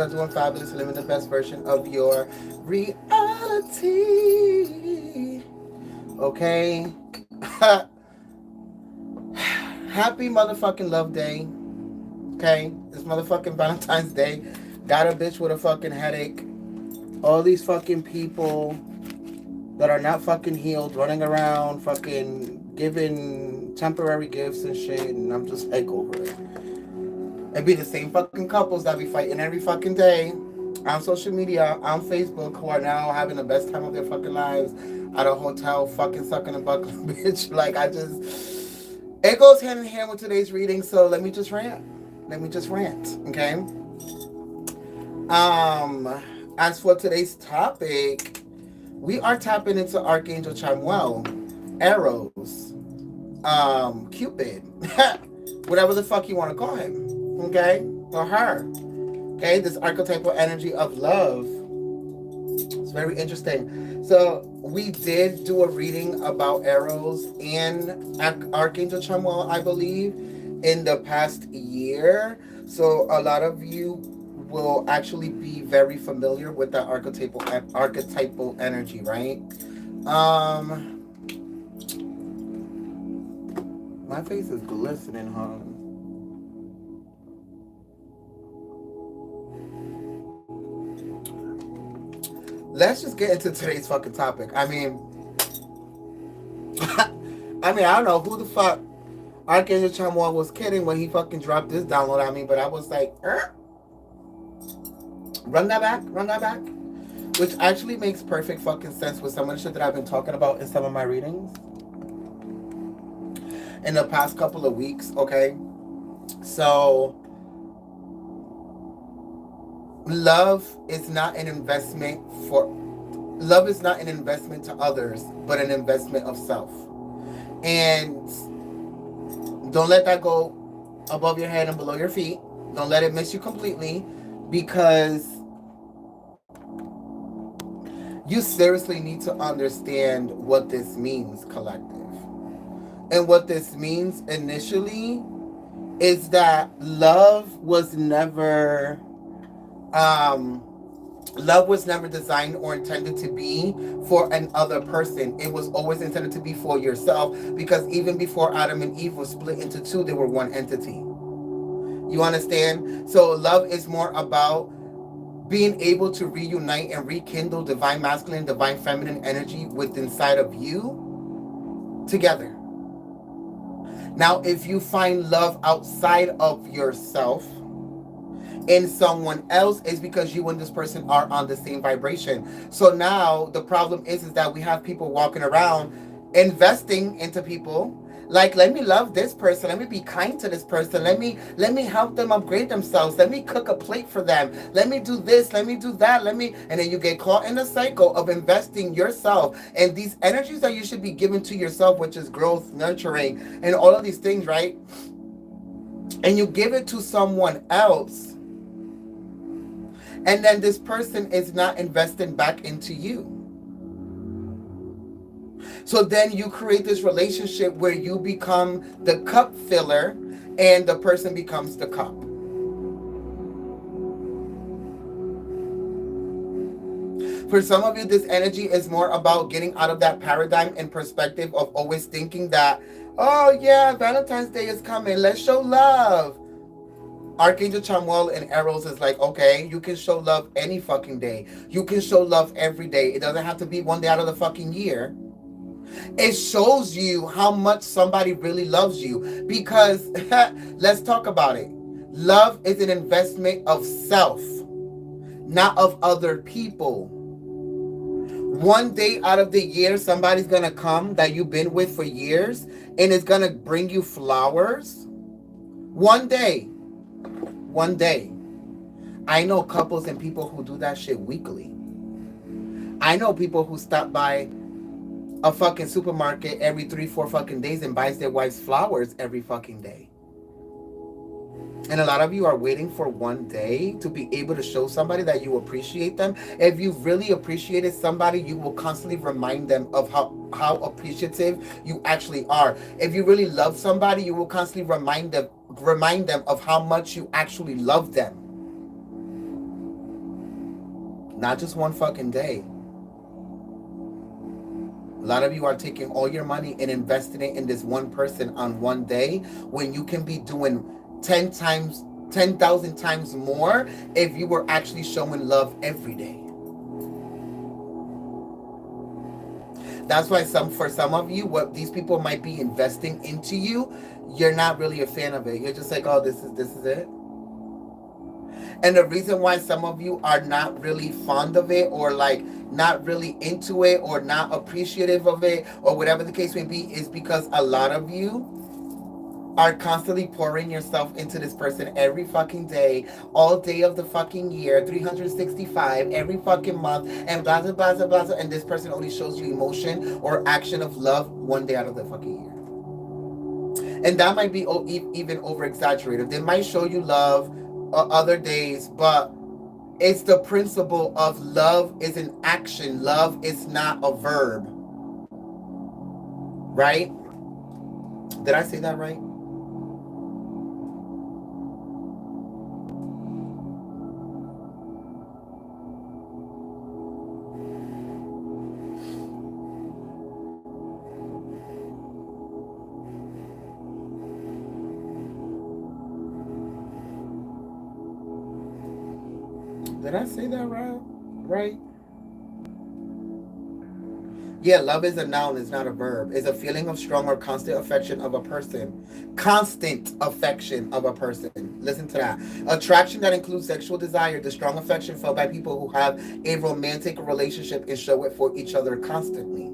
are doing fabulous, living the best version of your reality. Okay? Happy motherfucking love day. Okay? It's motherfucking Valentine's Day. Got a bitch with a fucking headache. All these fucking people that are not fucking healed running around fucking giving temporary gifts and shit. And I'm just like over it. It be the same fucking couples that be fighting every fucking day on social media, on Facebook, who are now having the best time of their fucking lives at a hotel, fucking sucking a buckle, bitch. Like, I just. It goes hand in hand with today's reading, so let me just rant. Let me just rant, okay? As for today's topic, we are tapping into Archangel Chamuel, Eros, Cupid, whatever the fuck you want to call him, okay, or her, okay. This archetypal energy of love. It's very interesting. So we did do a reading about Eros and Archangel Chamuel, I believe, in the past year. So a lot of you will actually be very familiar with that archetypal energy, right? Um, my face is glistening, huh? Let's just get into today's fucking topic. I don't know who the fuck Archangel Chamuel was kidding when he fucking dropped this download on me, but I was like, run that back. Which actually makes perfect fucking sense with some of the shit that I've been talking about in some of my readings in the past couple of weeks, okay? So, love is not an investment for love is not an investment to others, but an investment of self. And don't let that go above your head and below your feet. Don't let it miss you completely, because you seriously need to understand what this means, collective. And what this means initially is that um love was never designed or intended to be for another person. It was always intended to be for yourself, because even before Adam and Eve were split into two, they were one entity. You understand? So love is more about being able to reunite and rekindle divine masculine, divine feminine energy within inside of you together. Now, if you find love outside of yourself in someone else, is because you and this person are on the same vibration. So now the problem is that we have people walking around investing into people. Like, let me love this person. Let me be kind to this person. Let me help them upgrade themselves. Let me cook a plate for them. Let me do this. Let me do that. And then you get caught in a cycle of investing yourself and these energies that you should be giving to yourself, which is growth, nurturing, and all of these things, right? And you give it to someone else, and then this person is not investing back into you. So then you create this relationship where you become the cup filler and the person becomes the cup. For some of you, this energy is more about getting out of that paradigm and perspective of always thinking that, oh yeah, Valentine's Day is coming, let's show love. Archangel Chamuel and Eros is like, okay, you can show love any fucking day. You can show love every day. It doesn't have to be one day out of the fucking year. It shows you how much somebody really loves you, because let's talk about it. Love is an investment of self, not of other people. One day out of the year, somebody's gonna come that you've been with for years and is gonna bring you flowers. One day. I know couples and people who do that shit weekly. I know people who stop by a fucking supermarket every 3-4 fucking days and buys their wives flowers every fucking day. And a lot of you are waiting for one day to be able to show somebody that you appreciate them. If you've really appreciated somebody, you will constantly remind them of how appreciative you actually are. If you really love somebody, you will constantly remind them of how much you actually love them. Not just one fucking day. A lot of you are taking all your money and investing it in this one person on one day when you can be doing 10 times, 10,000 times more if you were actually showing love every day. That's why for some of you, what these people might be investing into you, you're not really a fan of it. You're just like, oh, this is it. And the reason why some of you are not really fond of it, or like not really into it, or not appreciative of it, or whatever the case may be, is because a lot of you are constantly pouring yourself into this person every fucking day, all day of the fucking year, 365, every fucking month, and blah, blah, blah, blah, blah, and this person only shows you emotion or action of love one day out of the fucking year. And that might be even over exaggerated. They might show you love other days, but it's the principle of love is an action. Love is not a verb. Right? Did I say that right? Did I say that right? Right? Yeah, love is a noun, it's not a verb. It's a feeling of strong or constant affection of a person. Constant affection of a person. Listen to that. Attraction that includes sexual desire, the strong affection felt by people who have a romantic relationship and show it for each other constantly.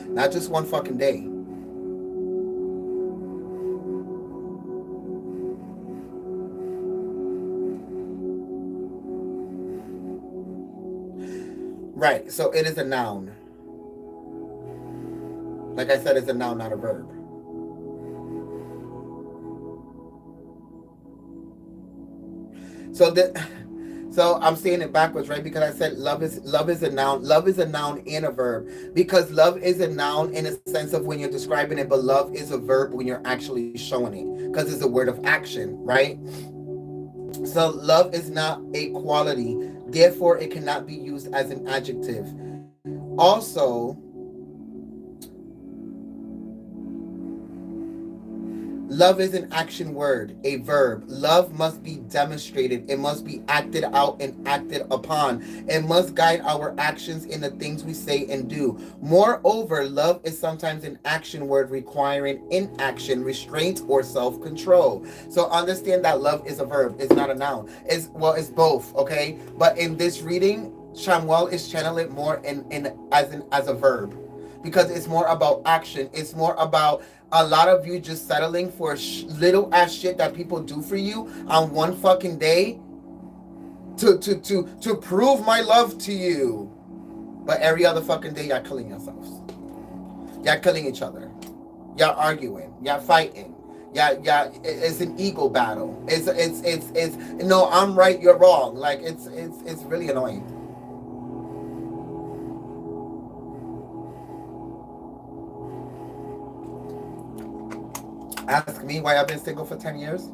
Not just one fucking day. Right, so it is a noun. Like I said, it's a noun, not a verb. So that so I'm saying it backwards, right? Because I said love is a noun. Love is a noun and a verb. Because love is a noun in a sense of when you're describing it, but love is a verb when you're actually showing it. Because it's a word of action, right? So love is not a quality, therefore it cannot be used as an adjective. Also, love is an action word, a verb. Love must be demonstrated. It must be acted out and acted upon. It must guide our actions in the things we say and do. Moreover, love is sometimes an action word requiring inaction, restraint, or self-control. So understand that love is a verb. It's not a noun. It's both, okay? But in this reading, Chamuel is channeling it more as a verb, because it's more about action. It's more about a lot of you just settling for little ass shit that people do for you on one fucking day to prove my love to you. But every other fucking day, y'all killing yourselves. Y'all killing each other. Y'all arguing. Y'all fighting. Yeah, it's an ego battle. It's no, I'm right, you're wrong. Like it's really annoying. Ask me why I've been single for 10 years.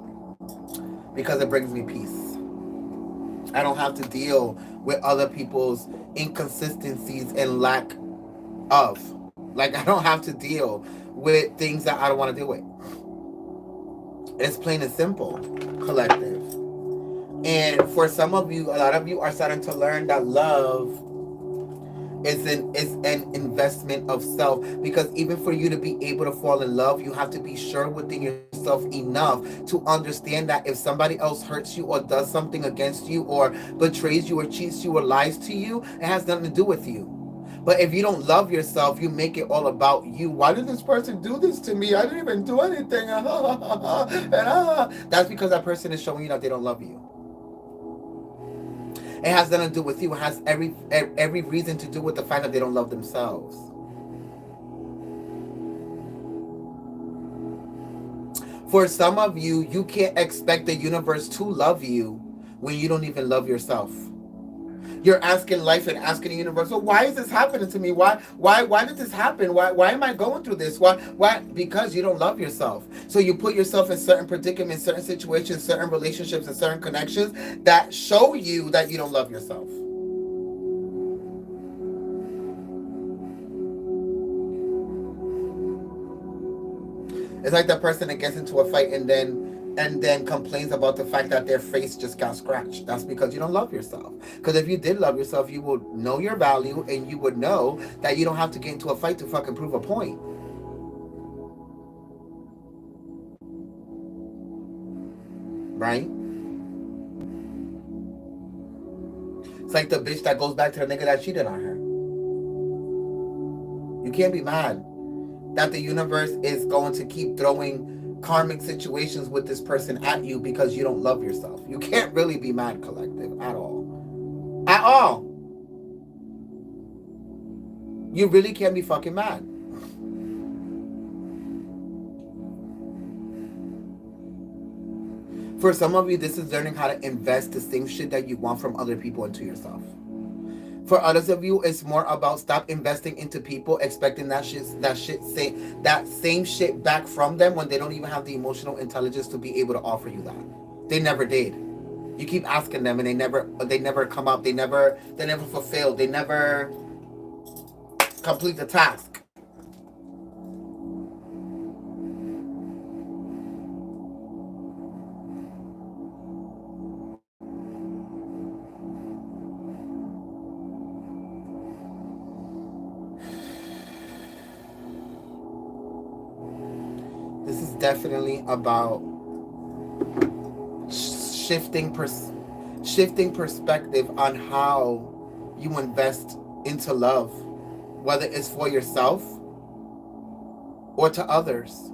Because it brings me peace. I don't have to deal with other people's inconsistencies and lack of. Like, I don't have to deal with things that I don't want to deal with. It's plain and simple, collective. And for some of you, a lot of you are starting to learn that love is an investment of self, because even for you to be able to fall in love, you have to be sure within yourself enough to understand that if somebody else hurts you or does something against you or betrays you or cheats you or lies to you, it has nothing to do with you. But if you don't love yourself, you make it all about you. Why did this person do this to me? I didn't even do anything. That's because that person is showing you that they don't love you. It has nothing to do with you. It has every reason to do with the fact that they don't love themselves. For some of you, you can't expect the universe to love you when you don't even love yourself. You're asking life and asking the universe, well, why is this happening to me? Why did this happen? Why am I going through this? Why? Because you don't love yourself. So you put yourself in certain predicaments, certain situations, certain relationships, and certain connections that show you that you don't love yourself. It's like the person that gets into a fight and then complains about the fact that their face just got scratched. That's because you don't love yourself. Because if you did love yourself, you would know your value and you would know that you don't have to get into a fight to fucking prove a point. Right? It's like the bitch that goes back to the nigga that cheated on her. You can't be mad that the universe is going to keep throwing karmic situations with this person at you because you don't love yourself. You can't really be mad, collective, at all. At all. You really can't be fucking mad. For some of you, this is learning how to invest the same shit that you want from other people into yourself. For others of you, it's more about stop investing into people, expecting that same shit back from them when they don't even have the emotional intelligence to be able to offer you that. They never did. You keep asking them, and they never come up. They never fulfill. They never complete the task. This is definitely about shifting shifting perspective on how you invest into love, whether it's for yourself or to others.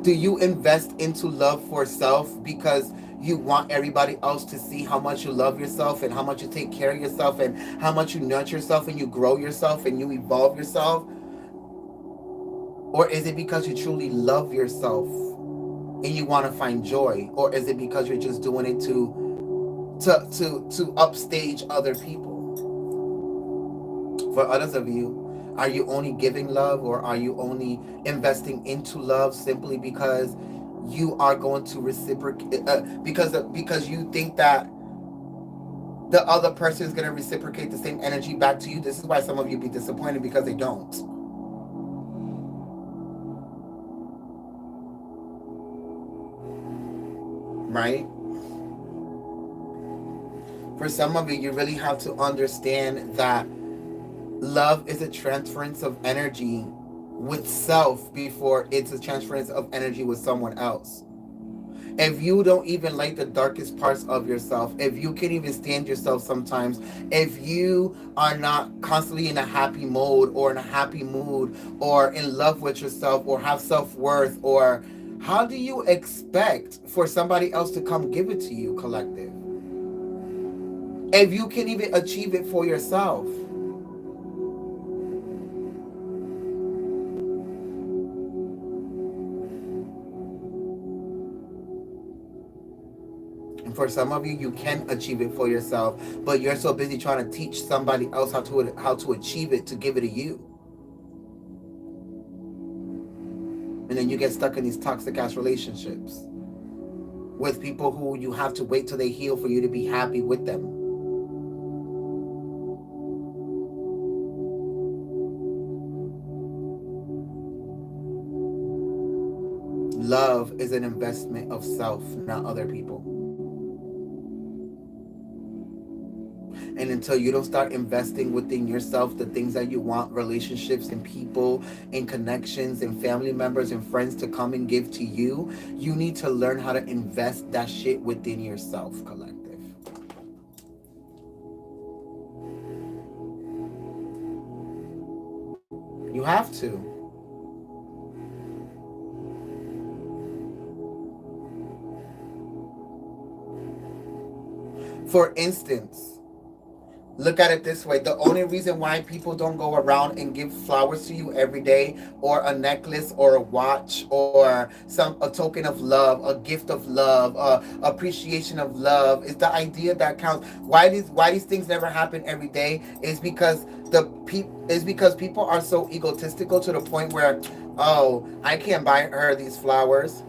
Do you invest into love for self because you want everybody else to see how much you love yourself and how much you take care of yourself and how much you nurture yourself and you grow yourself and you evolve yourself? Or is it because you truly love yourself and you want to find joy? Or is it because you're just doing it to upstage other people? For others of you, are you only giving love or are you only investing into love simply because you are going to reciprocate because you think that the other person is going to reciprocate the same energy back to you? This is why some of you be disappointed because they don't. Right? For some of you, you really have to understand that love is a transference of energy with self before it's a transference of energy with someone else. If you don't even like the darkest parts of yourself, if you can't even stand yourself sometimes, if you are not constantly in a happy mode or in a happy mood or in love with yourself or have self-worth, or how do you expect for somebody else to come give it to you, collective? If you can even achieve it for yourself. And for some of you, you can achieve it for yourself, but you're so busy trying to teach somebody else how to achieve it to give it to you. And then you get stuck in these toxic ass relationships with people who you have to wait till they heal for you to be happy with them. Love is an investment of self, not other people. And until you don't start investing within yourself the things that you want, relationships and people and connections and family members and friends to come and give to you, you need to learn how to invest that shit within yourself, collective. You have to. For instance, look at it this way. The only reason why people don't go around and give flowers to you every day, or a necklace or a watch or a token of love, a gift of love, appreciation of love, is the idea that counts. Why these things never happen every day is because people are so egotistical to the point where, oh, I can't buy her these flowers.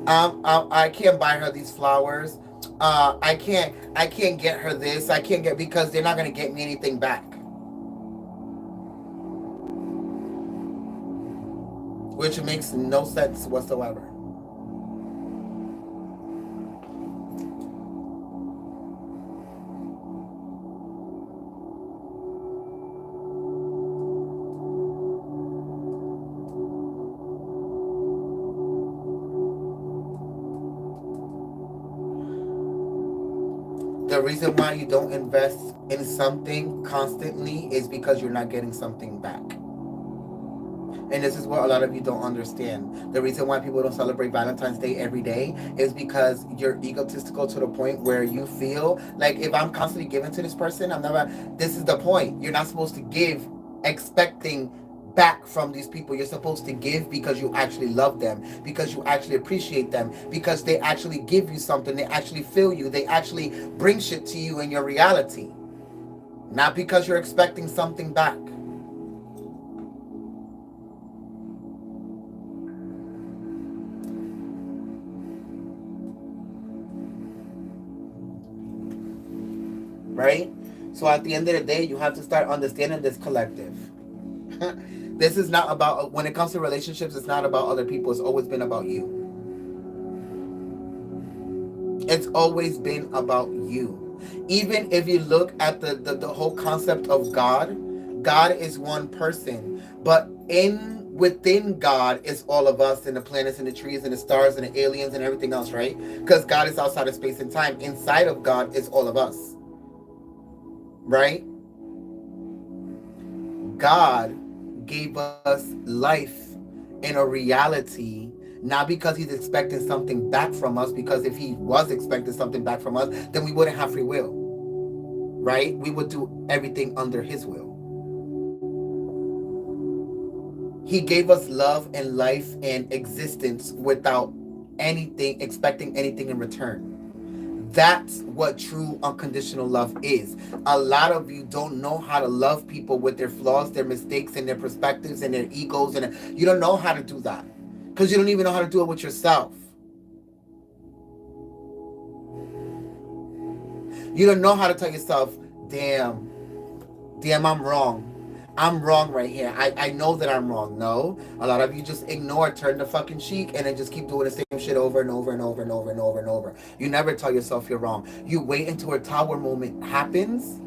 I can't buy her these flowers. I can't get her this. I can't get, because they're not gonna get me anything back. which makes no sense whatsoever. The reason why you don't invest in something constantly is because you're not getting something back. And this is what a lot of you don't understand. The reason why people don't celebrate Valentine's Day every day is because you're egotistical to the point where you feel like if I'm constantly giving to this person, I'm never. This is the point. You're not supposed to give expecting back from these people. You're supposed to give because you actually love them, because you actually appreciate them, because they actually give you something, they actually feel you, they actually bring shit to you in your reality. Not because you're expecting something back. Right? So at the end of the day, you have to start understanding this collective. This is not about, when it comes to relationships, it's not about other people. It's always been about you. It's always been about you. Even if you look at the whole concept of God, God is one person. But within God is all of us and the planets and the trees and the stars and the aliens and everything else, right? Because God is outside of space and time. Inside of God is all of us. Right? God gave us life in a reality, not because he's expecting something back from us, because if he was expecting something back from us, then we wouldn't have free will. Right? We would do everything under his will. He gave us love and life and existence without anything, expecting anything in return. That's what true unconditional love is. A lot of you don't know how to love people with their flaws, their mistakes, and their perspectives and their egos. And you don't know how to do that because you don't even know how to do it with yourself. You don't know how to tell yourself, damn, I'm wrong. I'm wrong right here. I know that I'm wrong. No. A lot of you just ignore, turn the fucking cheek, and then just keep doing the same shit over and over and over and over and over and over. You never tell yourself you're wrong. You wait until a tower moment happens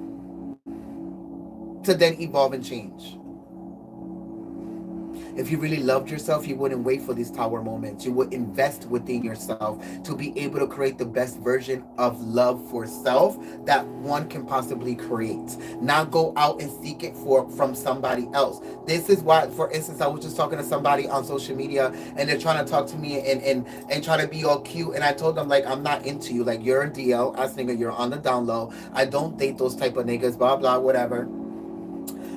to then evolve and change. If you really loved yourself, you wouldn't wait for these tower moments. You would invest within yourself to be able to create the best version of love for self that one can possibly create. Not go out and seek it from somebody else. This is why, for instance, I was just talking to somebody on social media and they're trying to talk to me and trying to be all cute. And I told them, like, I'm not into you. Like, you're a DL, ass nigga, you're on the down low. I don't date those type of niggas, blah, blah, whatever.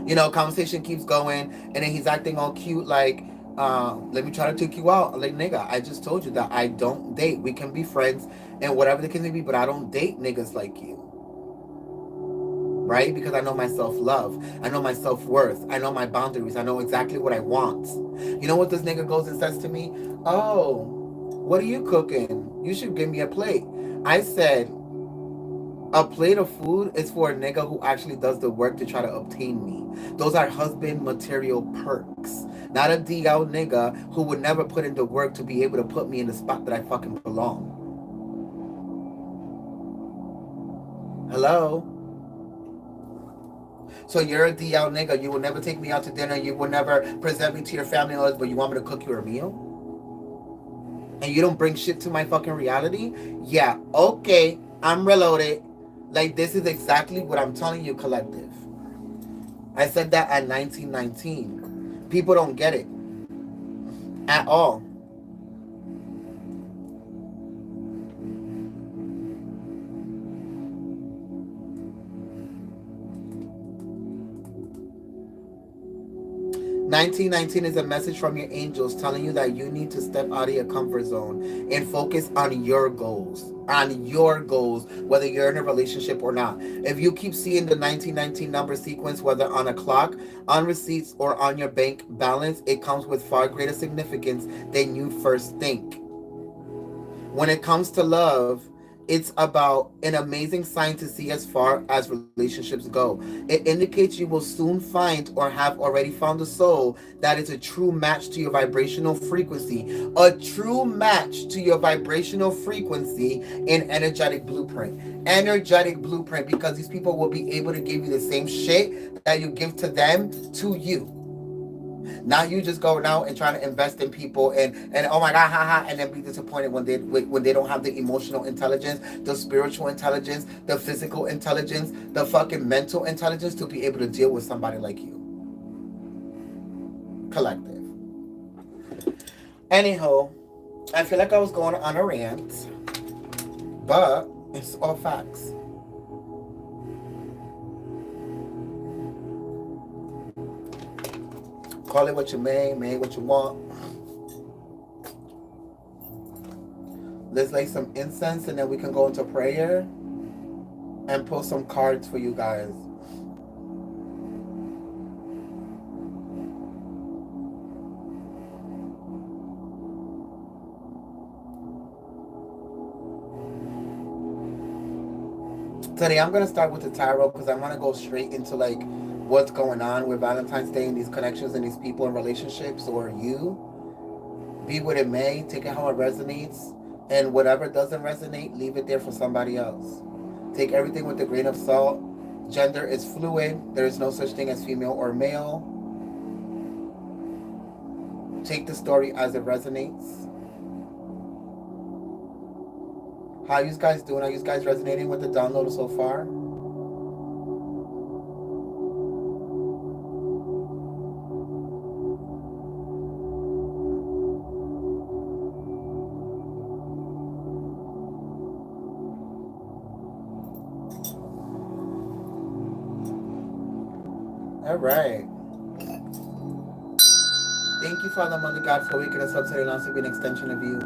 You know, conversation keeps going, and then he's acting all cute, like, let me try to take you out. Like, nigga, I just told you that I don't date. We can be friends and whatever the case may be, but I don't date niggas like you. Right? Because I know my self-love. I know my self-worth. I know my boundaries. I know exactly what I want. You know what this nigga goes and says to me? Oh, what are you cooking? You should give me a plate. I said, a plate of food is for a nigga who actually does the work to try to obtain me. Those are husband material perks. Not a DL nigga who would never put in the work to be able to put me in the spot that I fucking belong. Hello? So you're a DL nigga. You will never take me out to dinner. You will never present me to your family, but you want me to cook you a meal? And you don't bring shit to my fucking reality? Yeah, okay. I'm reloaded. Like, this is exactly what I'm telling you, collective. I said that at 1919. People don't get it at all. $19.19 is a message from your angels telling you that you need to step out of your comfort zone and focus on your goals. On your goals, whether you're in a relationship or not. If you keep seeing the 1919 number sequence, whether on a clock, on receipts, or on your bank balance, it comes with far greater significance than you first think. When it comes to love, It's about an amazing sign to see as far as relationships go. It indicates you will soon find or have already found a soul that is a true match to your vibrational frequency. A true match to your vibrational frequency in energetic blueprint. Energetic blueprint, because these people will be able to give you the same shit that you give to them to you. Now you just going out and trying to invest in people and oh my god, haha, and then be disappointed when they don't have the emotional intelligence, the spiritual intelligence, the physical intelligence, the fucking mental intelligence to be able to deal with somebody like you. Collective. Anyhow, I feel like I was going on a rant, but it's all facts. Call it what you may what you want. Let's lay some incense and then we can go into prayer and pull some cards for you guys. Today I'm gonna start with the tarot because I want to go straight into like what's going on with Valentine's Day and these connections and these people in relationships or you. Be what it may, take it how it resonates, and whatever doesn't resonate, leave it there for somebody else. Take everything with a grain of salt. Gender is fluid. There is no such thing as female or male. Take the story as it resonates. How you guys doing? Are you guys resonating with the download so far? All right. Thank you, Father, Mother God, for waking us up today and also be an extension of you.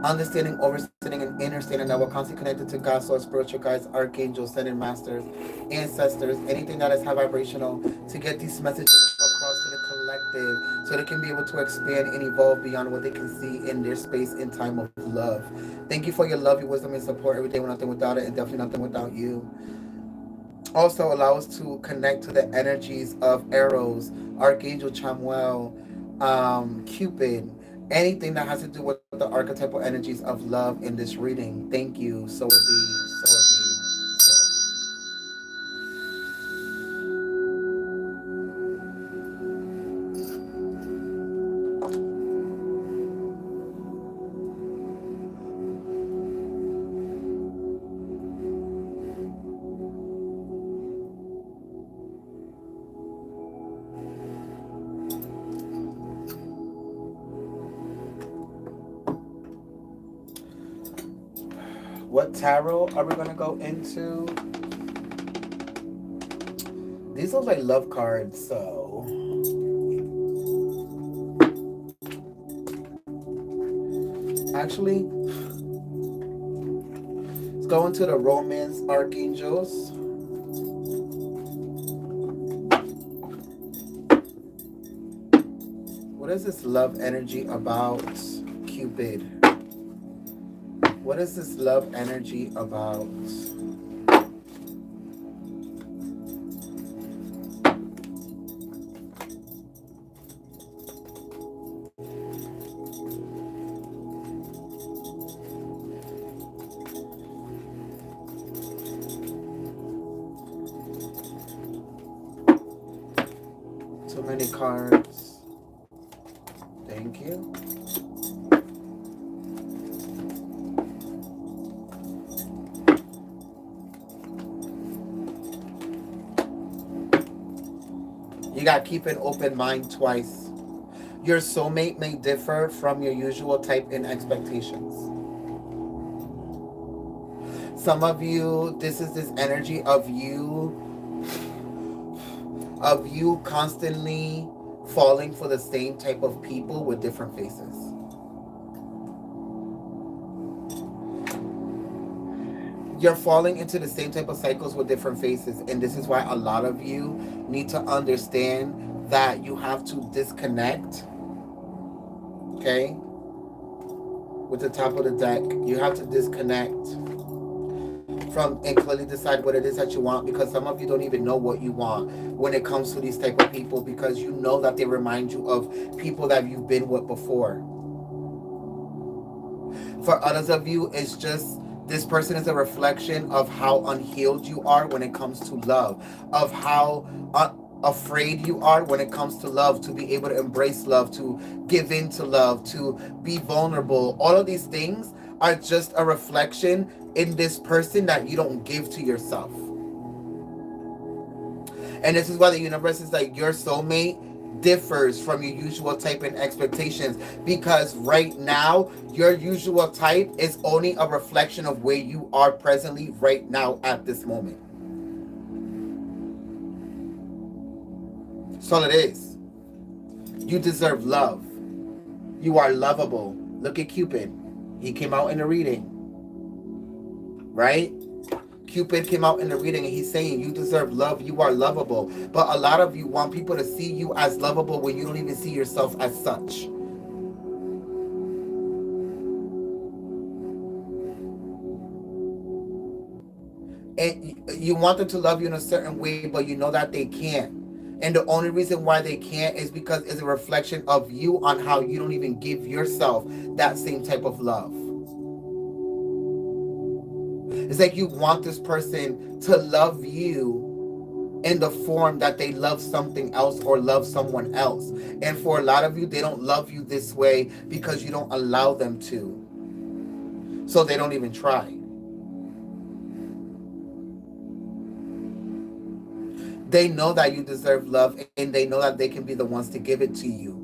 Understanding, overstanding, and understanding that we're constantly connected to God, source, spiritual guides, archangels, ascended masters, ancestors, anything that is high vibrational, to get these messages across to the collective so they can be able to expand and evolve beyond what they can see in their space and time of love. Thank you for your love, your wisdom, and support every day. We're nothing without it, and definitely nothing without you. Also allow us to connect to the energies of Eros, Archangel Chamuel, Cupid, anything that has to do with the archetypal energies of love in this reading. Thank you. So it be. So it be. What tarot are we gonna go into? These look like love cards, so actually, let's go into the romance archangels. What is this love energy about Cupid? What is this love energy about? Too many cards. Thank you. You got to keep an open mind twice. Your soulmate may differ from your usual type in expectations. Some of you, this is this energy of you constantly falling for the same type of people with different faces. You're falling into the same type of cycles with different faces, and this is why a lot of you need to understand that you have to disconnect. Okay, with the top of the deck, you have to disconnect from and clearly decide what it is that you want, because some of you don't even know what you want when it comes to these type of people, because you know that they remind you of people that you've been with before. For others of you, it's just this person is a reflection of how unhealed you are when it comes to love, of how afraid you are when it comes to love, to be able to embrace love, to give in to love, to be vulnerable. All of these things are just a reflection in this person that you don't give to yourself. And this is why the universe is like, your soulmate differs from your usual type and expectations, because right now your usual type is only a reflection of where you are presently right now at this moment. That's all it is. You deserve love. You are lovable. Look at Cupid. He came out in the reading, right? Cupid came out in the reading and he's saying you deserve love, you are lovable. But a lot of you want people to see you as lovable when you don't even see yourself as such. And you want them to love you in a certain way, but you know that they can't. And the only reason why they can't is because it's a reflection of you on how you don't even give yourself that same type of love. It's like you want this person to love you in the form that they love something else or love someone else. And for a lot of you, they don't love you this way because you don't allow them to. So they don't even try. They know that you deserve love and they know that they can be the ones to give it to you.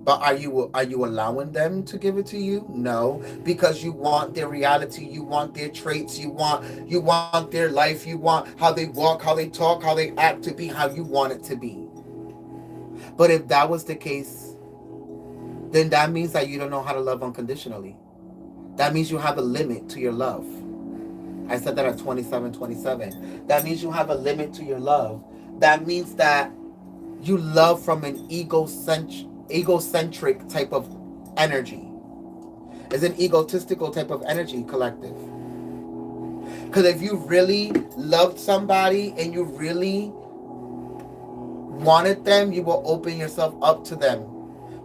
But are you allowing them to give it to you? No, because you want their reality, you want their traits, you want their life, you want how they walk, how they talk, how they act to be how you want it to be. But if that was the case, then that means that you don't know how to love unconditionally. That means you have a limit to your love. I said that at 27. That means you have a limit to your love. That means that you love from an egocentric type of energy. It's an egotistical type of energy, collective. Because if you really loved somebody and you really wanted them, you will open yourself up to them.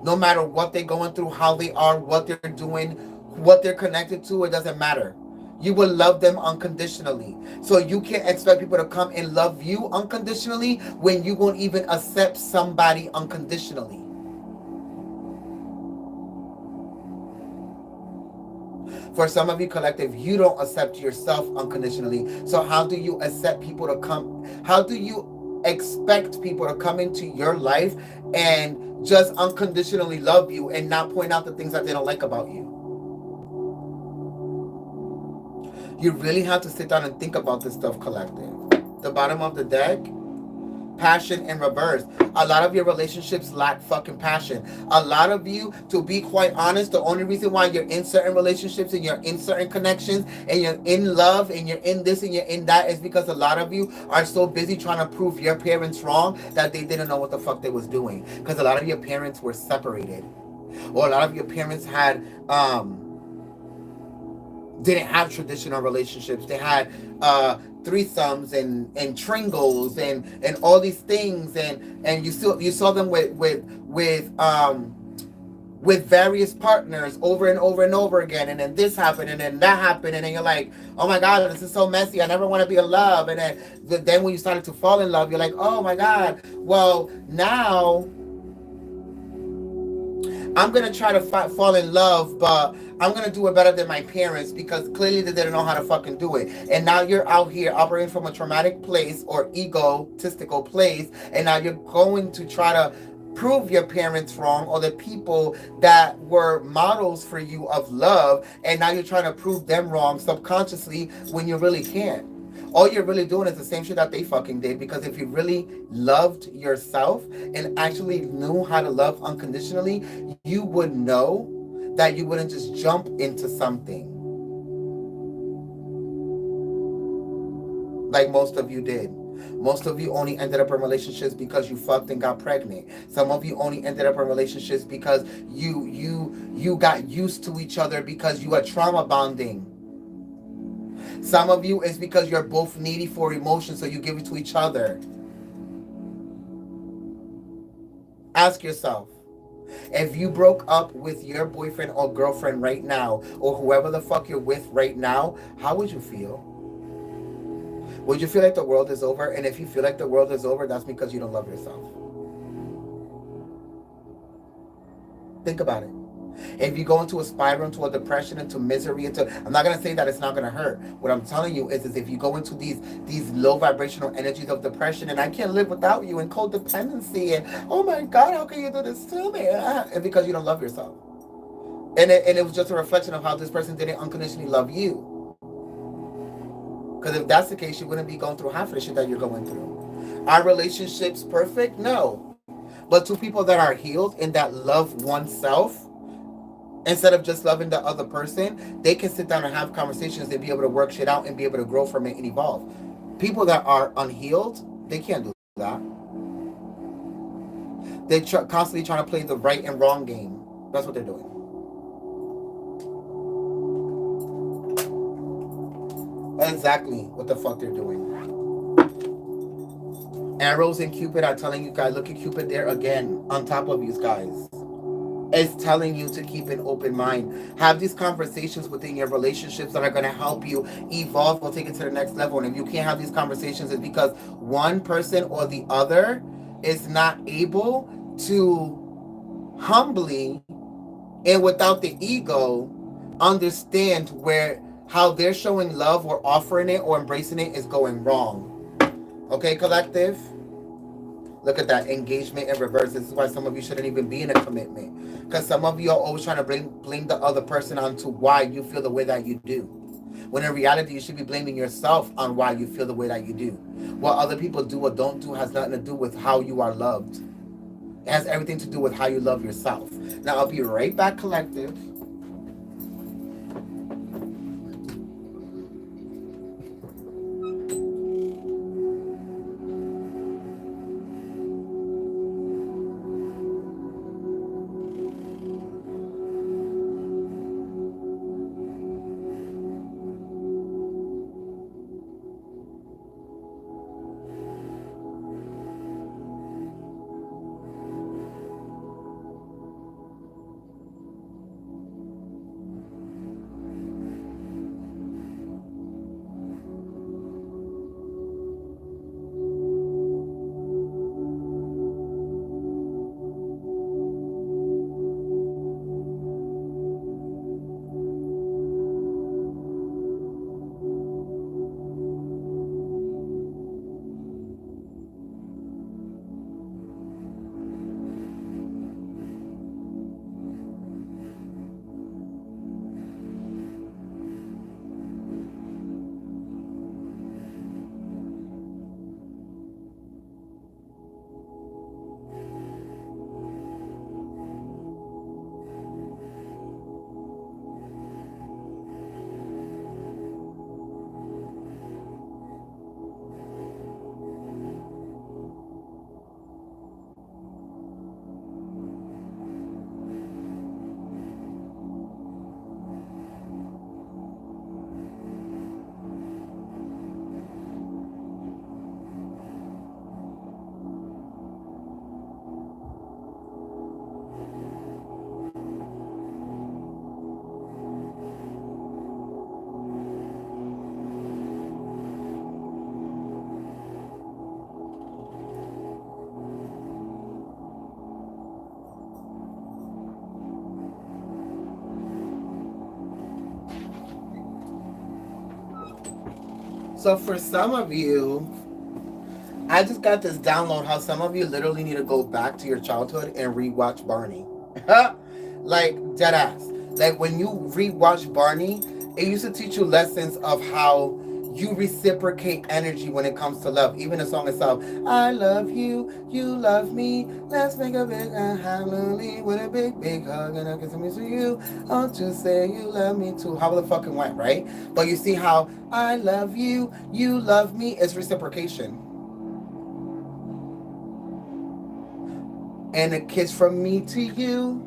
No matter what they're going through, how they are, what they're doing, what they're connected to, it doesn't matter. You will love them unconditionally. So you can't expect people to come and love you unconditionally when you won't even accept somebody unconditionally. For some of you, collective, you don't accept yourself unconditionally. So how do you accept people to come? How do you expect people to come into your life and just unconditionally love you and not point out the things that they don't like about you? You really have to sit down and think about this stuff, collective. The bottom of the deck, passion in reverse. A lot of your relationships lack fucking passion. A lot of you, to be quite honest, the only reason why you're in certain relationships and you're in certain connections and you're in love and you're in this and you're in that is because a lot of you are so busy trying to prove your parents wrong that they didn't know what the fuck they was doing. Because a lot of your parents were separated. Or a lot of your parents had didn't have traditional relationships. They had threesomes and tringles and all these things, and you saw them with various partners over and over and over again, and then this happened and then that happened, and then you're like, oh my god, this is so messy, I never want to be in love. And then when you started to fall in love, you're like, oh my god, well, now I'm gonna try to fall in love, but I'm gonna do it better than my parents because clearly they didn't know how to fucking do it. And now you're out here operating from a traumatic place or egotistical place, and now you're going to try to prove your parents wrong or the people that were models for you of love, and now you're trying to prove them wrong subconsciously when you really can't. All you're really doing is the same shit that they fucking did, because if you really loved yourself and actually knew how to love unconditionally, you would know that you wouldn't just jump into something like most of you did. Most of you only ended up in relationships because you fucked and got pregnant. Some of you only ended up in relationships because you got used to each other because you had trauma bonding. Some of you is because you're both needy for emotion, so you give it to each other. Ask yourself, if you broke up with your boyfriend or girlfriend right now, or whoever the fuck you're with right now, how would you feel? Would you feel like the world is over? And if you feel like the world is over, that's because you don't love yourself. Think about it. If you go into a spiral, into a depression, into misery, I'm not gonna say that it's not gonna hurt. What I'm telling you is if you go into these low vibrational energies of depression, and I can't live without you, and codependency, and oh my God, how can you do this to me? And because you don't love yourself, and it was just a reflection of how this person didn't unconditionally love you. Because if that's the case, you wouldn't be going through half of the shit that you're going through. Are relationships perfect? No. But two people that are healed and that love oneself, instead of just loving the other person, they can sit down and have conversations and be able to work shit out and be able to grow from it and evolve. People that are unhealed, they can't do that. They're constantly trying to play the right and wrong game. That's what they're doing. Exactly what the fuck they're doing. Eros and Cupid are telling you guys, look at Cupid there again, on top of you guys. It's telling you to keep an open mind. Have these conversations within your relationships that are going to help you evolve or take it to the next level. And if you can't have these conversations, it's because one person or the other is not able to humbly and without the ego understand where how they're showing love or offering it or embracing it is going wrong. Okay, collective? Look at that engagement in reverse. This is why some of you shouldn't even be in a commitment. Because some of you are always trying to blame the other person onto why you feel the way that you do. When in reality, you should be blaming yourself on why you feel the way that you do. What other people do or don't do has nothing to do with how you are loved. It has everything to do with how you love yourself. Now, I'll be right back, collective. So for some of you, I just got this download how some of you literally need to go back to your childhood and rewatch Barney. Like, dead ass. Like, when you rewatch Barney, it used to teach you lessons of how you reciprocate energy when it comes to love. Even the song itself, I love you, you love me, let's make a big hallelujah with a big, big hug and a kiss me to you. Don't you say you love me too. How the fucking went, right? But you see how I love you love me is reciprocation. And a kiss from me to you.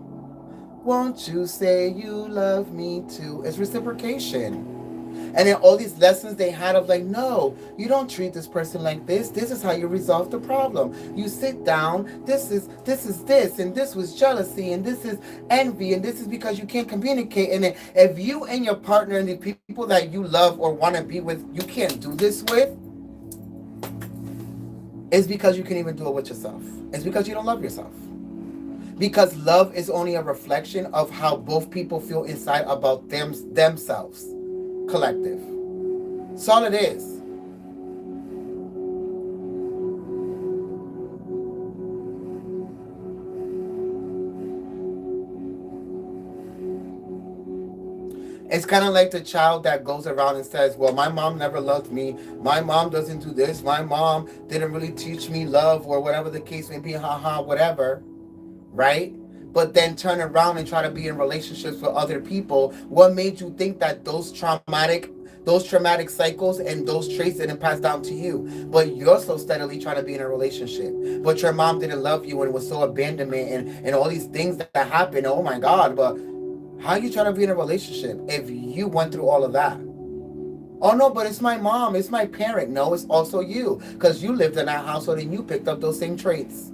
Won't you say you love me too? It's reciprocation. And then all these lessons they had of like, no, you don't treat this person like this. This is how you resolve the problem. You sit down. This, and this was jealousy, and this is envy, and this is because you can't communicate. And then if you and your partner and the people that you love or want to be with, you can't do this with, it's because you can't even do it with yourself. It's because you don't love yourself. Because love is only a reflection of how both people feel inside about themselves. Collective. That's all it is. It's kind of like the child that goes around and says, well, my mom never loved me. My mom doesn't do this. My mom didn't really teach me love, or whatever the case may be, haha, whatever. Right? But then turn around and try to be in relationships with other people. What made you think that those traumatic cycles and those traits didn't pass down to you? But you're so steadily trying to be in a relationship. But your mom didn't love you and it was so abandonment and all these things that happened. Oh my God. But how are you trying to be in a relationship if you went through all of that? Oh no, but it's my mom, it's my parent. No, it's also you. Because you lived in that household and you picked up those same traits.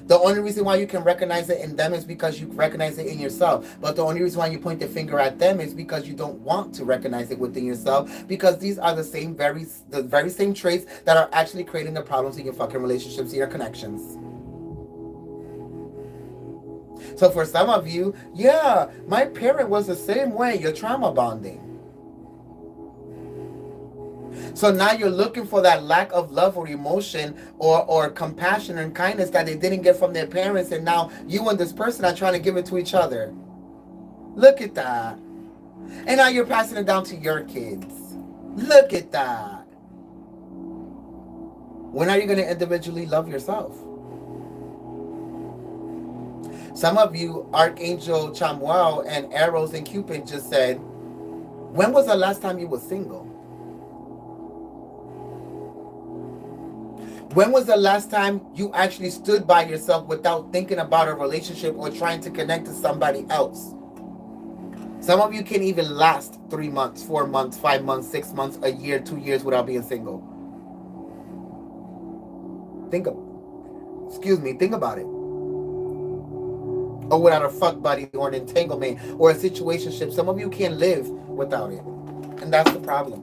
The only reason why you can recognize it in them is because you recognize it in yourself. But the only reason why you point the finger at them is because you don't want to recognize it within yourself. Because these are the very same traits that are actually creating the problems in your fucking relationships and your connections. So for some of you, yeah, my parent was the same way. You're trauma bonding. So now you're looking for that lack of love or emotion or compassion and kindness that they didn't get from their parents, and now you and this person are trying to give it to each other. Look at that. And now you're passing it down to your kids. Look at that. When are you going to individually love yourself? Some of you, Archangel Chamuel and Eros and Cupid just said, when was the last time you were single? When was the last time you actually stood by yourself without thinking about a relationship or trying to connect to somebody else? Some of you can't even last 3 months, 4 months, 5 months, 6 months, a year, 2 years without being single. Think about it. Or without a fuck buddy or an entanglement or a situationship. Some of you can't live without it. And that's the problem.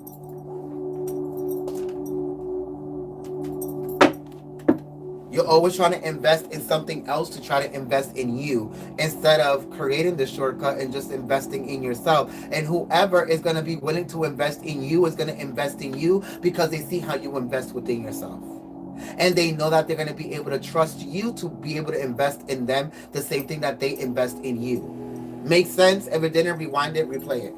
You're always trying to invest in something else to try to invest in you instead of creating the shortcut and just investing in yourself. And whoever is going to be willing to invest in you is going to invest in you because they see how you invest within yourself. And they know that they're going to be able to trust you to be able to invest in them the same thing that they invest in you. Makes sense? If it didn't, rewind it, replay it.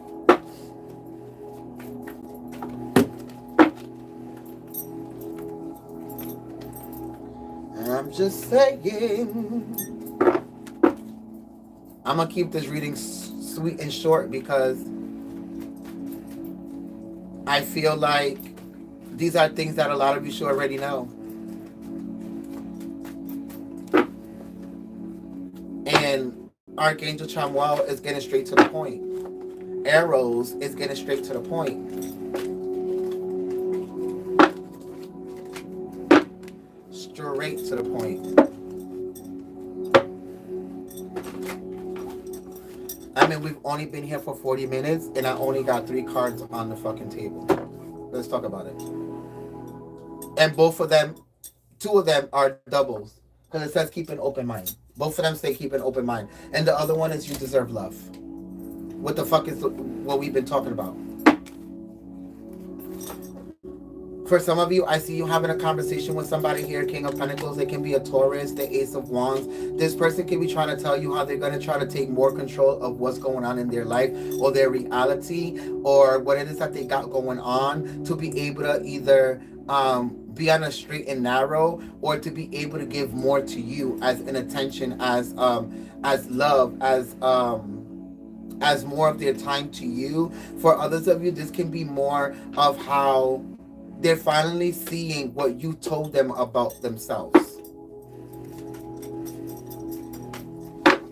I'm just saying. I'm going to keep this reading sweet and short because I feel like these are things that a lot of you should already know. And Archangel Chamuel is getting straight to the point. Eros is getting straight to the point. Straight to the point. I mean, we've only been here for 40 minutes and I only got 3 cards on the fucking table. Let's talk about it. And both of them, 2 of them are doubles because it says keep an open mind. Both of them say keep an open mind. And the other one is you deserve love. What the fuck is what we've been talking about? For some of you, I see you having a conversation with somebody here, King of Pentacles. It can be a Taurus, the Ace of Wands. This person can be trying to tell you how they're going to try to take more control of what's going on in their life or their reality or what it is that they got going on to be able to either be on a straight and narrow or to be able to give more to you as an attention, as love, as more of their time to you. For others of you, this can be more of how they're finally seeing what you told them about themselves.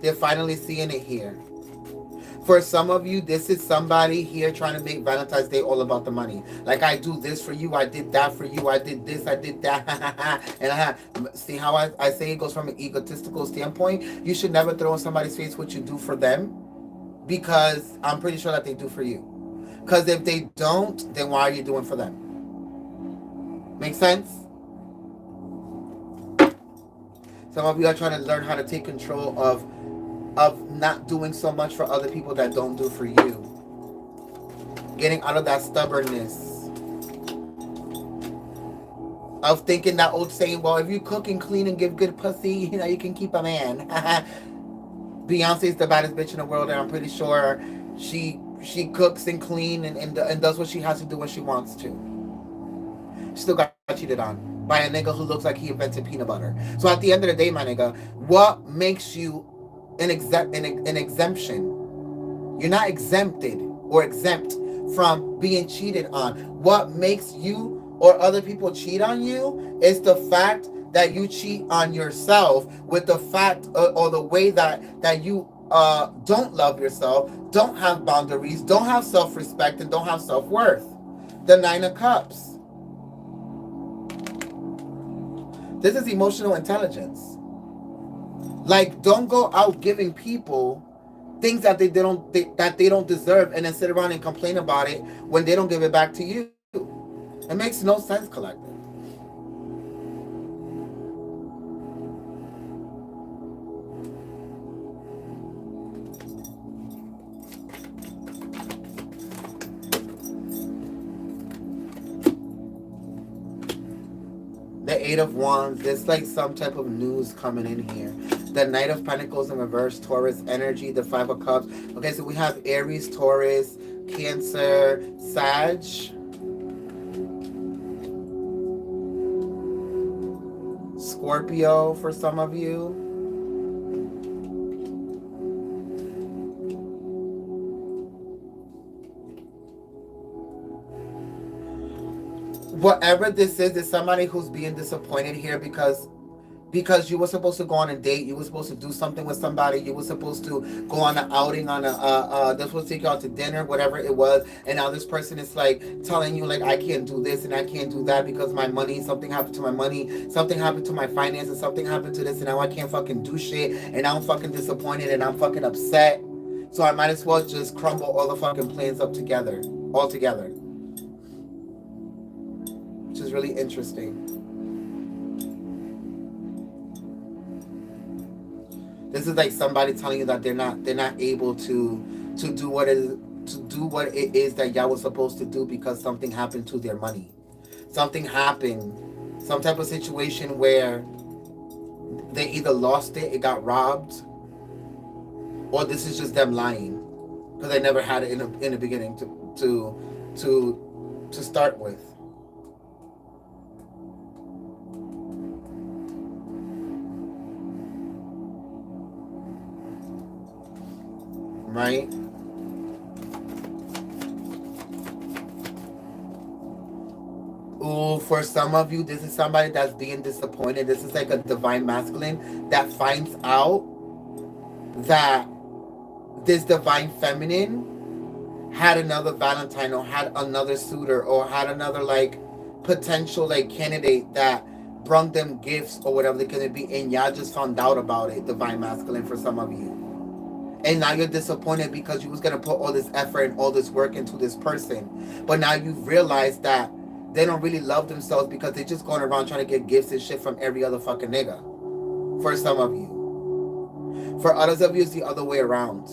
They're finally seeing it here. For some of you, this is somebody here trying to make Valentine's Day all about the money. Like, I do this for you, I did that for you, I did this, I did that. And see how I say it goes from an egotistical standpoint? You should never throw in somebody's face what you do for them, because I'm pretty sure that they do for you. Because if they don't, then why are you doing for them? Make sense? Some of you are trying to learn how to take control of not doing so much for other people that don't do for you. Getting out of that stubbornness of thinking that old saying, well, if you cook and clean and give good pussy, you can keep a man. Beyonce's the baddest bitch in the world, and I'm pretty sure she cooks and clean and does what she has to do when she wants to. She still got cheated on by a nigga who looks like he invented peanut butter. So at the end of the day, my nigga, what makes you an exemption? You're not exempted or exempt from being cheated on. What makes you or other people cheat on you is the fact that you cheat on yourself, with the fact or the way that you don't love yourself, don't have boundaries, don't have self-respect, and don't have self-worth. The Nine of Cups. This is emotional intelligence. Like, don't go out giving people things that they don't deserve, and then sit around and complain about it when they don't give it back to you. It makes no sense, collective. The Eight of Wands. There's like some type of news coming in here. The Knight of Pentacles in reverse, Taurus energy. The Five of Cups. Okay, so we have Aries, Taurus, Cancer, Sag. Scorpio for some of you. Whatever this is somebody who's being disappointed here because you were supposed to go on a date, you were supposed to do something with somebody, you were supposed to go on an outing, on they're supposed to take you out to dinner, whatever it was, and now this person is like telling you like, I can't do this and I can't do that because my money, something happened to my money, something happened to my finances, something happened to this, and now I can't fucking do shit, and now I'm fucking disappointed and I'm fucking upset, so I might as well just crumble all the fucking plans up together, all together. Which is really interesting. This is like somebody telling you that they're not able to do what it is that y'all was supposed to do because something happened to their money. Something happened, some type of situation where they either lost it got robbed, or this is just them lying because they never had it in the beginning to start with. Right? Ooh, for some of you, this is somebody that's being disappointed. This is like a divine masculine that finds out that this divine feminine had another Valentine, or had another suitor, or had another like potential like candidate that brung them gifts or whatever they could be, and y'all just found out about it, divine masculine, for some of you. And now you're disappointed because you was going to put all this effort and all this work into this person. But now you've realized that they don't really love themselves because they're just going around trying to get gifts and shit from every other fucking nigga. For some of you. For others of you, it's the other way around.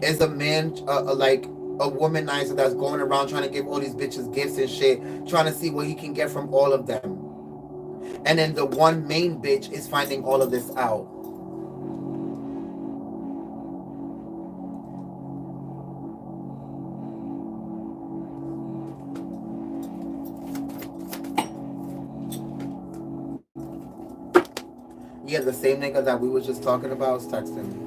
It's a man, like a womanizer that's going around trying to give all these bitches gifts and shit, trying to see what he can get from all of them. And then the one main bitch is finding all of this out. Yeah, the same nigga that we was just talking about is texting me.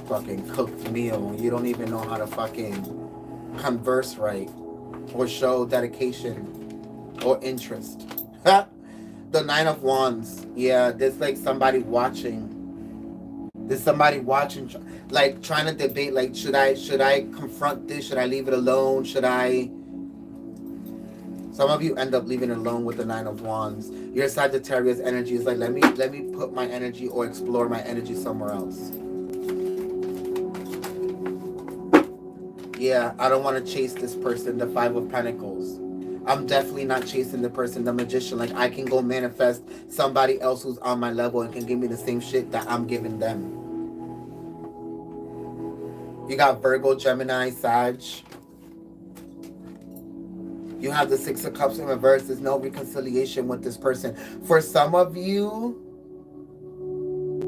Fucking cooked meal. You don't even know how to fucking converse right or show dedication or interest. The Nine of Wands. Yeah, there's like somebody watching. There's somebody watching, like trying to debate, like should I confront this? Should I leave it alone? Should I? Some of you end up leaving it alone with the Nine of Wands. Your Sagittarius energy is like, let me put my energy or explore my energy somewhere else. Yeah, I don't want to chase this person, the Five of Pentacles. I'm definitely not chasing the person, the Magician. Like, I can go manifest somebody else who's on my level and can give me the same shit that I'm giving them. You got Virgo, Gemini, Sag. You have the Six of Cups in reverse. There's no reconciliation with this person. For some of you,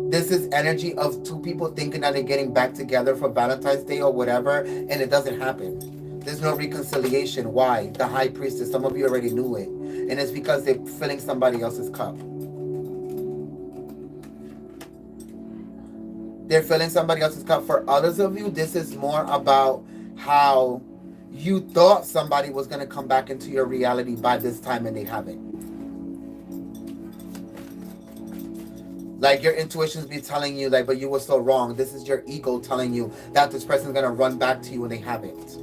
this is energy of two people thinking that they're getting back together for Valentine's Day or whatever, and it doesn't happen. There's no reconciliation. Why? The High Priestess. Some of you already knew it. And it's because they're filling somebody else's cup. They're filling somebody else's cup. For others of you, this is more about how you thought somebody was going to come back into your reality by this time and they haven't. Like, your intuitions be telling you, like, but you were so wrong. This is your ego telling you that this person's going to run back to you and they haven't.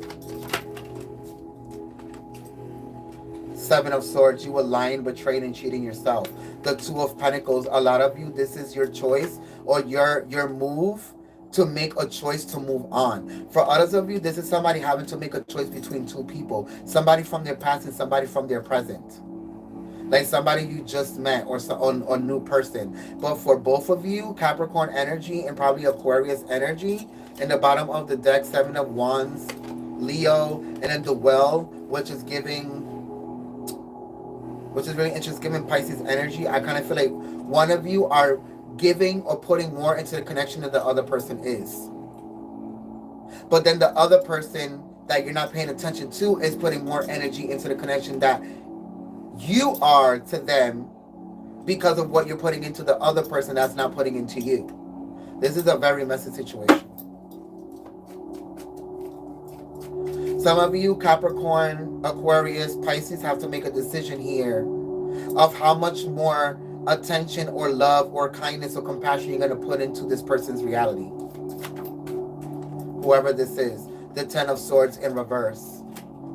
Seven of Swords, you were lying, betrayed, and cheating yourself. The Two of Pentacles, a lot of you, this is your choice or your move to make a choice to move on. For others of you, this is somebody having to make a choice between two people. Somebody from their past and somebody from their present. Like somebody you just met or a new person. But for both of you, Capricorn energy and probably Aquarius energy, in the bottom of the deck, Seven of Wands, Leo, and then the Well, which is really interesting, giving Pisces energy. I kind of feel like one of you are giving or putting more into the connection than the other person is. But then the other person that you're not paying attention to is putting more energy into the connection that you are to them because of what you're putting into the other person that's not putting into you. This is a very messy situation. Some of you, Capricorn, Aquarius, Pisces, have to make a decision here of how much more attention or love or kindness or compassion you're going to put into this person's reality. Whoever this is. The Ten of Swords in reverse.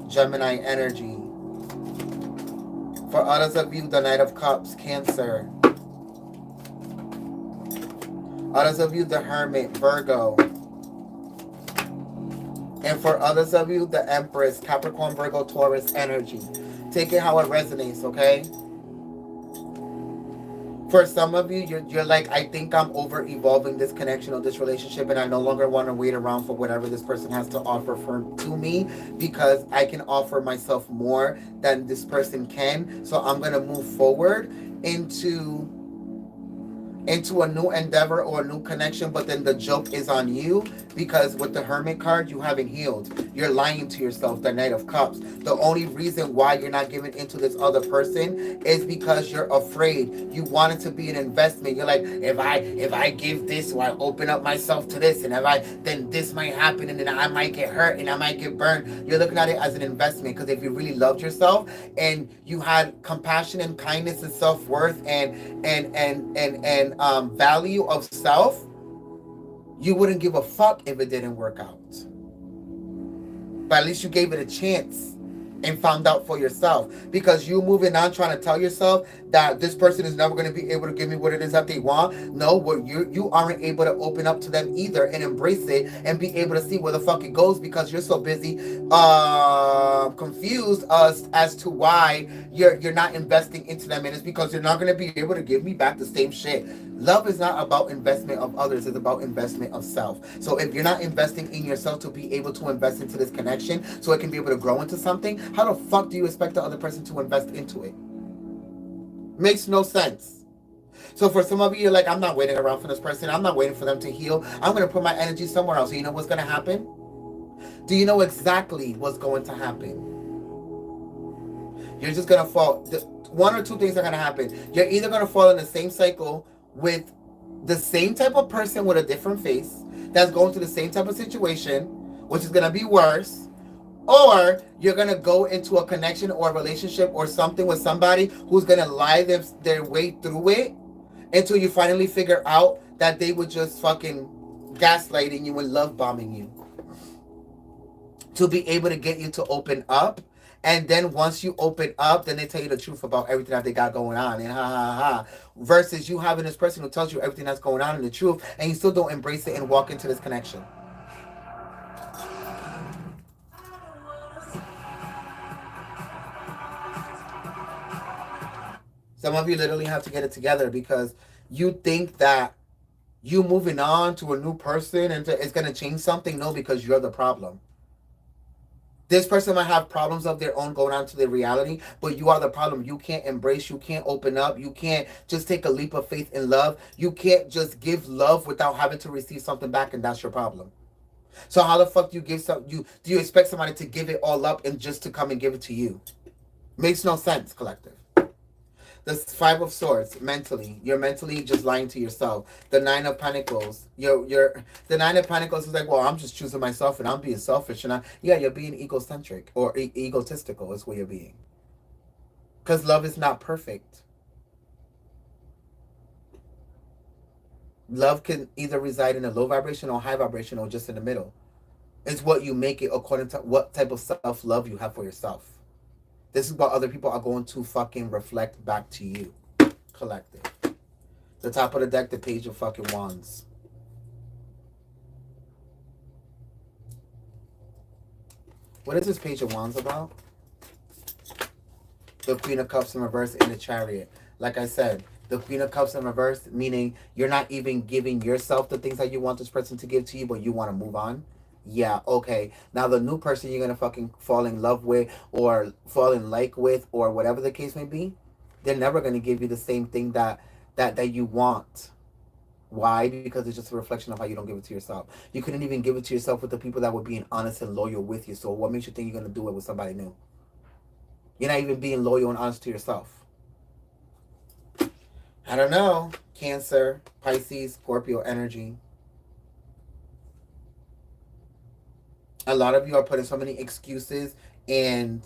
Gemini energy. For others of you, the Knight of Cups, Cancer. Others of you, the Hermit, Virgo. And for others of you, the Empress, Capricorn, Virgo, Taurus energy. Take it how it resonates, okay? For some of you, you're like, I think I'm over-evolving this connection or this relationship, and I no longer want to wait around for whatever this person has to offer to me, because I can offer myself more than this person can. So I'm going to move forward into a new endeavor or a new connection, but then the joke is on you, because with the Hermit card, you haven't healed. You're lying to yourself, the Knight of Cups. The only reason why you're not giving into this other person is because you're afraid. You want it to be an investment. You're like, if I give this, or I open up myself to this, and then this might happen, and then I might get hurt, and I might get burned. You're looking at it as an investment, because if you really loved yourself, and you had compassion and kindness and self-worth and value of self, you wouldn't give a fuck if it didn't work out. But at least you gave it a chance and found out for yourself. Because you moving on trying to tell yourself that this person is never going to be able to give me what it is that they want. No, what you aren't able to open up to them either and embrace it and be able to see where the fuck it goes, because you're so busy confused as to why you're not investing into them. And it's because you're not going to be able to give me back the same shit. Love is not about investment of others, it's about investment of self. So if you're not investing in yourself to be able to invest into this connection so it can be able to grow into something, how the fuck do you expect the other person to invest into it? Makes no sense. So for some of you, you're like, I'm not waiting around for this person. I'm not waiting for them to heal. I'm going to put my energy somewhere else. So you know what's going to happen? Do you know exactly what's going to happen? You're just going to fall. One or two things are going to happen. You're either going to fall in the same cycle with the same type of person with a different face that's going through the same type of situation, which is going to be worse, Or you're gonna go into a connection or a relationship or something with somebody who's gonna lie their way through it until you finally figure out that they were just fucking gaslighting you and love bombing you to be able to get you to open up. And then once you open up, then they tell you the truth about everything that they got going on. And ha ha ha. Versus you having this person who tells you everything that's going on and the truth, and you still don't embrace it and walk into this connection. Some of you literally have to get it together because you think that you moving on to a new person and it's going to change something. No, because you're the problem. This person might have problems of their own going on to their reality, but you are the problem. You can't embrace, you can't open up, you can't just take a leap of faith in love. You can't just give love without having to receive something back, and that's your problem. So how the fuck do you give some you do you expect somebody to give it all up and just to come and give it to you? Makes no sense, collective. The Five of Swords, mentally, you're mentally just lying to yourself. The Nine of Pentacles, the Nine of Pentacles is like, well, I'm just choosing myself and I'm being selfish, and you're being egocentric or egotistical is what you're being. Because love is not perfect. Love can either reside in a low vibration or high vibration or just in the middle. It's what you make it according to what type of self love you have for yourself. This is what other people are going to fucking reflect back to you. Collective. The top of the deck, the Page of fucking Wands. What is this Page of Wands about? The Queen of Cups in reverse in the Chariot. Like I said, the Queen of Cups in reverse, meaning you're not even giving yourself the things that you want this person to give to you, but you want to move on. Yeah, okay. Now the new person you're gonna fucking fall in love with or fall in like with or whatever the case may be, they're never gonna give you the same thing that you want. Why? Because it's just a reflection of how you don't give it to yourself. You couldn't even give it to yourself with the people that were being honest and loyal with you. So what makes you think you're gonna do it with somebody new? You're not even being loyal and honest to yourself. I don't know. Cancer, Pisces, Scorpio energy. A lot of you are putting so many excuses and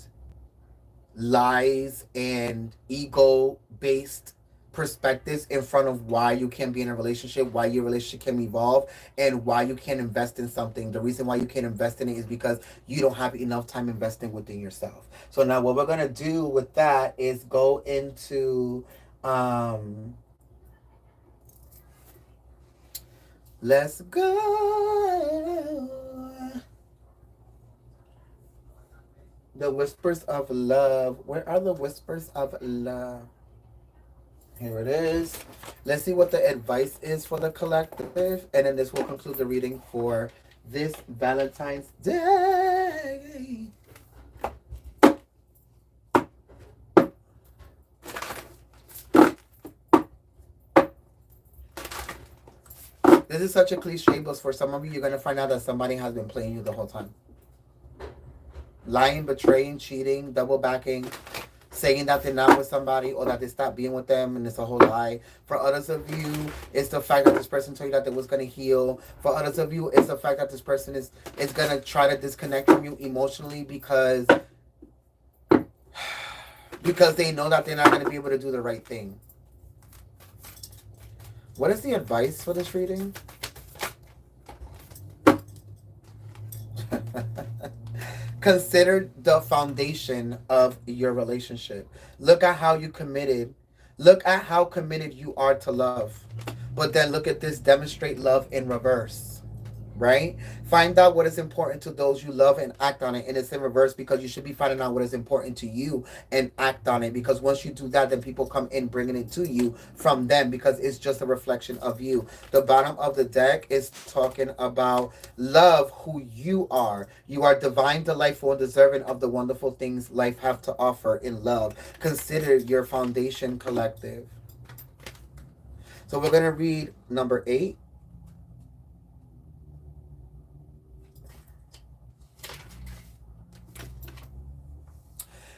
lies and ego based perspectives in front of why you can be in a relationship, why your relationship can evolve, and why you can't invest in something. The reason why you can't invest in it is because you don't have enough time investing within yourself. So now what we're gonna do with that is go into let's go. The whispers of love. Where are the whispers of love? Here it is. Let's see what the advice is for the collective. And then this will conclude the reading for this Valentine's Day. This is such a cliche, but for some of you, you're going to find out that somebody has been playing you the whole time. Lying, betraying, cheating, double backing, saying that they're not with somebody or that they stopped being with them and it's a whole lie. For others of you, it's the fact that this person told you that they was going to heal. For others of you, it's the fact that this person is going to try to disconnect from you emotionally because they know that they're not going to be able to do the right thing. What is the advice for this reading? Consider the foundation of your relationship. Look at how you committed. Look at how committed you are to love. But then look at this, demonstrate love in reverse. Right? Find out what is important to those you love and act on it. And it's in reverse because you should be finding out what is important to you and act on it. Because once you do that, then people come in bringing it to you from them because it's just a reflection of you. The bottom of the deck is talking about love who you are. You are divine, delightful, and deserving of the wonderful things life have to offer in love. Consider your foundation, collective. So we're going to read number 8.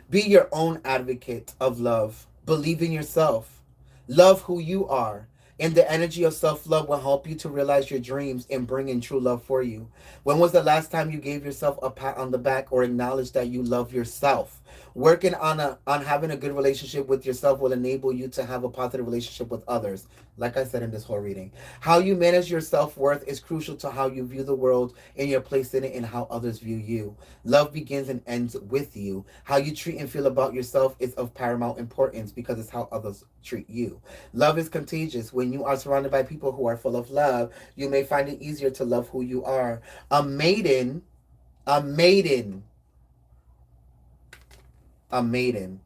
Be your own advocate of love. Believe in yourself. Love who you are. And the energy of self love will help you to realize your dreams and bring in true love for you. When was the last time you gave yourself a pat on the back or acknowledged that you love yourself? Working on having a good relationship with yourself will enable you to have a positive relationship with others. Like I said in this whole reading, how you manage your self worth is crucial to how you view the world and your place in it and how others view you. Love begins and ends with you. How you treat and feel about yourself is of paramount importance because it's how others treat you. Love is contagious. When you are surrounded by people who are full of love, you may find it easier to love who you are. A maiden, a maiden, a maiden,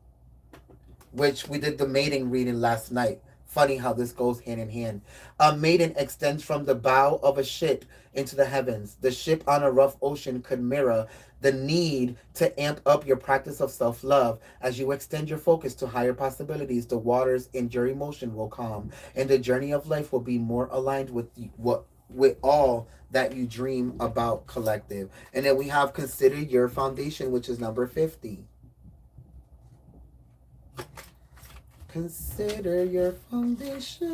which we did the mating reading last night. Funny how this goes hand in hand. A maiden extends from the bow of a ship into the heavens. The ship on a rough ocean could mirror the need to amp up your practice of self love. As you extend your focus to higher possibilities, the waters in your emotion will calm, and the journey of life will be more aligned with what with all that you dream about collective. And then we have consider your foundation, which is number 50. Consider your foundation.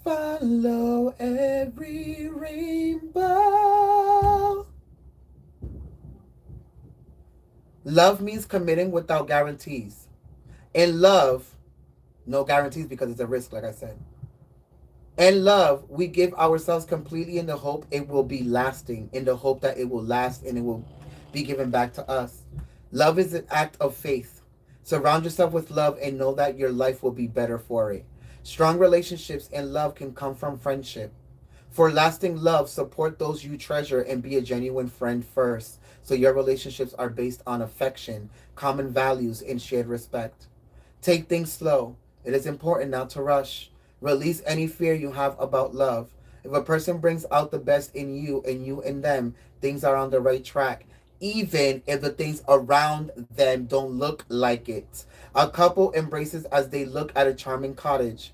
Follow every rainbow. Love means committing without guarantees. In love, no guarantees because it's a risk, like I said. In love, we give ourselves completely in the hope it will be lasting, in the hope that it will last and it will be given back to us. Love is an act of faith. Surround yourself with love and know that your life will be better for it. Strong relationships and love can come from friendship. For lasting love, support those you treasure and be a genuine friend first. So your relationships are based on affection, common values, and shared respect. Take things slow. It is important not to rush. Release any fear you have about love. If a person brings out the best in you and you in them, things are on the right track, even if the things around them don't look like it. A couple embraces as they look at a charming cottage.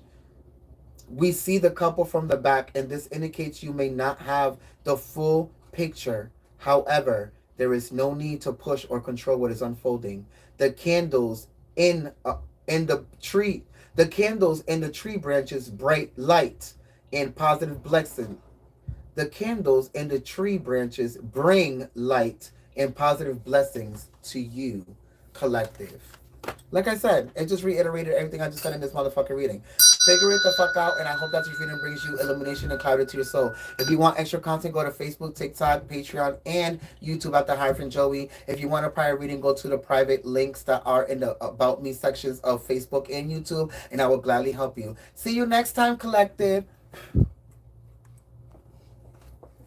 We see the couple from the back, and this indicates you may not have the full picture. However, there is no need to push or control what is unfolding. The candles in in the tree, the candles in the tree branches, bright light and positive blessing. The candles in the tree branches bring light and positive blessings to you, collective. Like I said, it just reiterated everything I just said in this motherfucking reading. Figure it the fuck out, and I hope that this reading brings you illumination and clarity to your soul. If you want extra content, go to Facebook, TikTok, Patreon, and YouTube at the Hyphen Joey. If you want a prior reading, go to the private links that are in the About Me sections of Facebook and YouTube, and I will gladly help you. See you next time, collective.